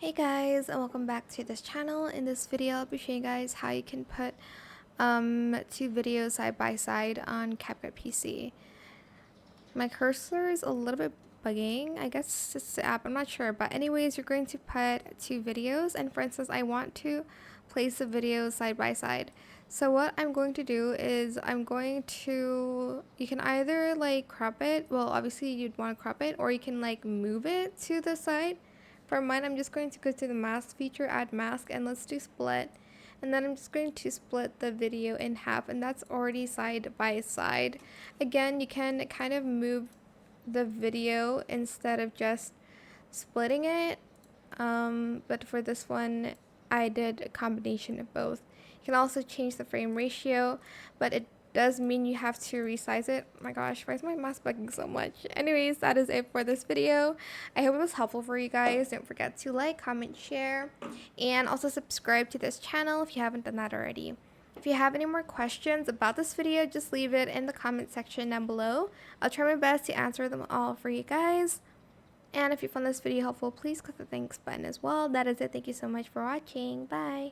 Hey guys, and welcome back to this channel. In this video I'll be showing you guys how you can put two videos side by side on CapCut PC. My cursor is a little bit bugging. I guess it's the app, I'm not sure, but anyways, you're going to put two videos, and for instance I want to place the videos side by side. So what I'm going to do is you can either like crop it, well obviously you'd want to crop it, or you can like move it to the side. For mine, I'm just going to go to the mask feature, add mask, and let's do split. And then I'm just going to split the video in half, and that's already side by side. Again, you can kind of move the video instead of just splitting it. But for this one, I did a combination of both. You can also change the frame ratio, but it does mean you have to resize it. Oh my gosh, why is my mouse bugging so much? Anyways, that is it for this video. I hope it was helpful for you guys. Don't forget to like, comment, share, and also subscribe to this channel if you haven't done that already. If you have any more questions about this video, just leave it in the comment section down below. I'll try my best to answer them all for you guys. And if you found this video helpful, please click the thanks button as well. That is it. Thank you so much for watching. Bye.